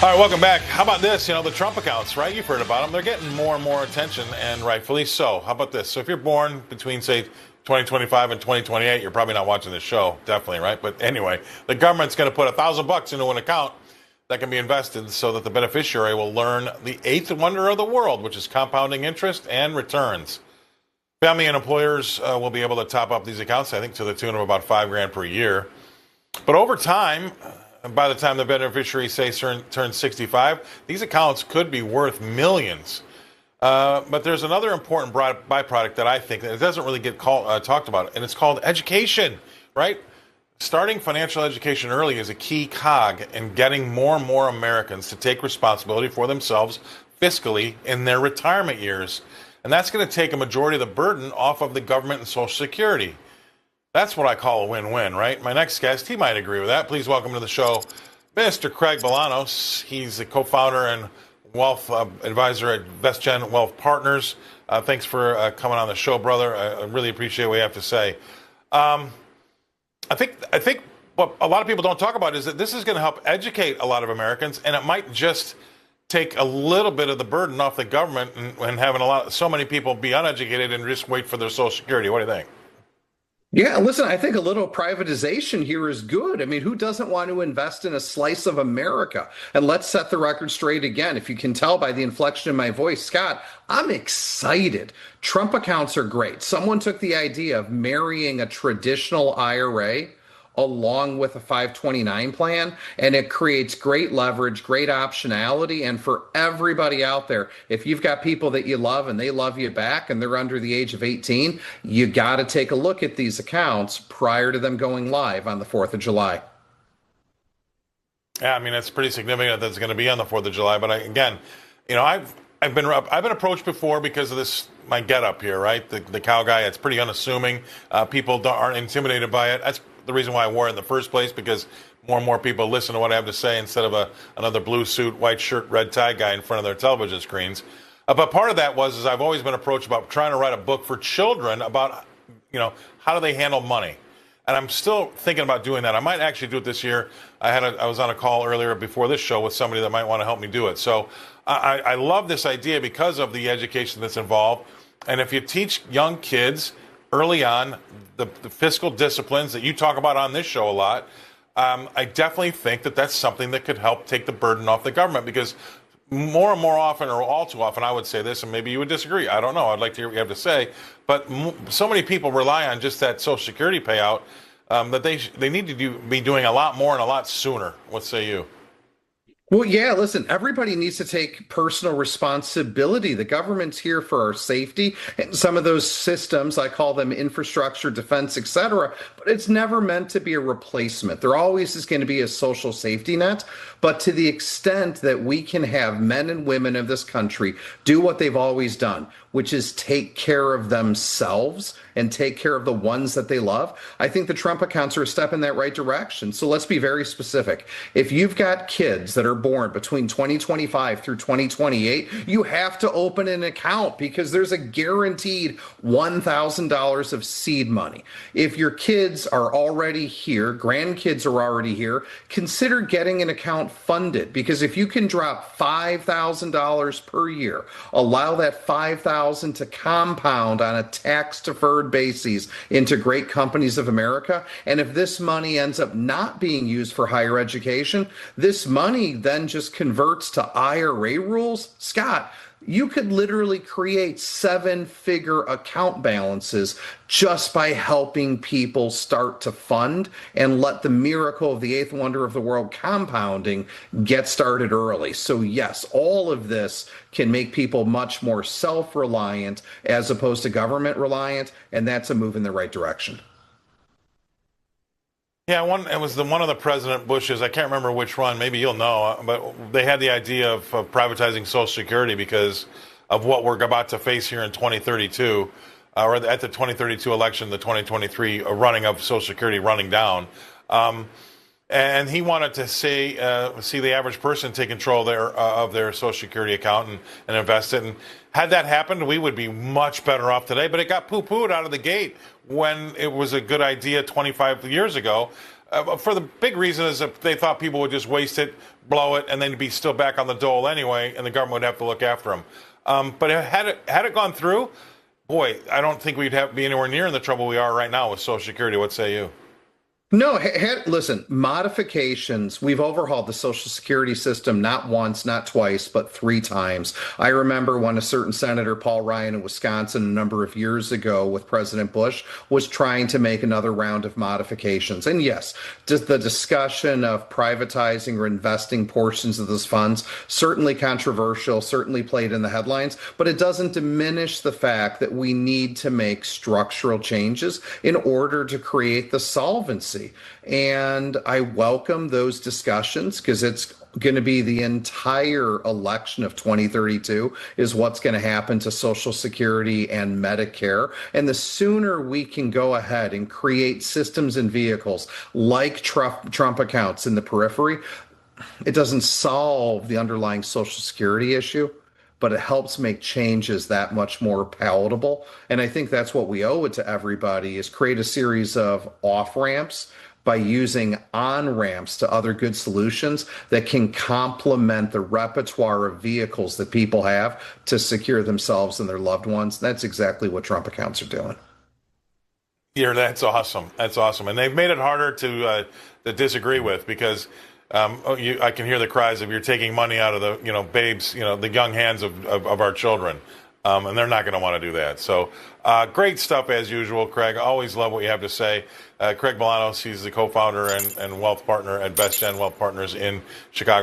All right, welcome back. How about this? The Trump accounts, right? You've heard about them. They're getting more and more attention, and rightfully so. How about this? So if you're born between, say, 2025 and 2028, you're probably not watching this show, definitely, right? But anyway, the government's going to put $1,000 into an account that can be invested so that the beneficiary will learn the eighth wonder of the world, which is compounding interest and returns. Family and employers will be able to top up these accounts, I think, to the tune of about $5,000 per year. But over time, by the time the beneficiary, say, turns 65, these accounts could be worth millions. But there's another important byproduct that I think that it doesn't really get talked about, and it's called education, right? Starting financial education early is a key cog in getting more and more Americans to take responsibility for themselves fiscally in their retirement years. And that's going to take a majority of the burden off of the government and Social Security. That's what I call a win-win, right? My next guest, he might agree with that. Please welcome to the show, Mr. Craig Bolanos. He's the co-founder and wealth advisor at VestGen Wealth Partners. Thanks for coming on the show, brother. I really appreciate what you have to say. I think what a lot of people don't talk about is that this is going to help educate a lot of Americans, and it might just take a little bit of the burden off the government and having so many people be uneducated and just wait for their Social Security. What do you think? Yeah, listen, I think a little privatization here is good. I mean, who doesn't want to invest in a slice of America? And let's set the record straight again. If you can tell by the inflection in my voice, Scott, I'm excited. Trump accounts are great. Someone took the idea of marrying a traditional IRA along with a 529 plan, and it creates great leverage, great optionality. And for everybody out there, if you've got people that you love and they love you back and they're under the age of 18, you got to take a look at these accounts prior to them going live on the 4th of July. Yeah, I mean, it's pretty significant that it's going to be on the 4th of July. But I've been approached before because of this, my getup here, right? The cow guy. It's pretty unassuming. People aren't intimidated by it. That's the reason why I wore it in the first place, because more and more people listen to what I have to say instead of another blue suit, white shirt, red tie guy in front of their television screens. But part of that is I've always been approached about trying to write a book for children about, how do they handle money? And I'm still thinking about doing that. I might actually do it this year. I was on a call earlier before this show with somebody that might want to help me do it. So I love this idea because of the education that's involved. And if you teach young kids early on the fiscal disciplines that you talk about on this show a lot, I definitely think that that's something that could help take the burden off the government, because more and more often, or all too often, I would say this, and maybe you would disagree. I don't know. I'd like to hear what you have to say. But so many people rely on just that Social Security payout that they need to be doing a lot more and a lot sooner. What say you? Well, yeah, listen, everybody needs to take personal responsibility. The government's here for our safety, and some of those systems, I call them infrastructure, defense, et cetera, but it's never meant to be a replacement. There always is going to be a social safety net, but to the extent that we can have men and women of this country do what they've always done, which is take care of themselves and take care of the ones that they love, I think the Trump accounts are a step in that right direction. So let's be very specific. If you've got kids that are born between 2025 through 2028, you have to open an account because there's a guaranteed $1,000 of seed money. If your kids are already here, grandkids are already here, consider getting an account funded, because if you can drop $5,000 per year, allow that $5,000 to compound on a tax-deferred basis into great companies of America. And if this money ends up not being used for higher education, this money then just converts to IRA rules. Scott, you could literally create 7-figure account balances just by helping people start to fund and let the miracle of the eighth wonder of the world, compounding, get started early. So yes, all of this can make people much more self-reliant as opposed to government reliant, and that's a move in the right direction. Yeah, it was one of the President Bush's, I can't remember which one, maybe you'll know, but they had the idea of privatizing Social Security because of what we're about to face here in 2032, or at the 2032 election, the 2023 running of Social Security running down. And he wanted to see the average person take control of their Social Security account and invest it. And had that happened, we would be much better off today. But it got poo-pooed out of the gate when it was a good idea 25 years ago. For the big reason is that they thought people would just waste it, blow it, and then be still back on the dole anyway, and the government would have to look after them. But had it gone through, boy, I don't think we'd be anywhere near in the trouble we are right now with Social Security. What say you? No, listen, modifications. We've overhauled the Social Security system not once, not twice, but 3 times. I remember when a certain Senator, Paul Ryan in Wisconsin, a number of years ago with President Bush, was trying to make another round of modifications. And yes, just the discussion of privatizing or investing portions of those funds, certainly controversial, certainly played in the headlines, but it doesn't diminish the fact that we need to make structural changes in order to create the solvency. And I welcome those discussions because it's going to be the entire election of 2032 is what's going to happen to Social Security and Medicare. And the sooner we can go ahead and create systems and vehicles like Trump accounts in the periphery, it doesn't solve the underlying Social Security issue, but it helps make changes that much more palatable. And I think that's what we owe it to everybody is create a series of off-ramps by using on-ramps to other good solutions that can complement the repertoire of vehicles that people have to secure themselves and their loved ones. That's exactly what Trump accounts are doing. Yeah, that's awesome. That's awesome. And they've made it harder to disagree with because I can hear the cries of you're taking money out of the, babes, the young hands of our children. And they're not going to want to do that. So great stuff as usual, Craig. Always love what you have to say. Craig Bolanos, he's the co-founder and wealth partner at VestGen Wealth Partners in Chicago.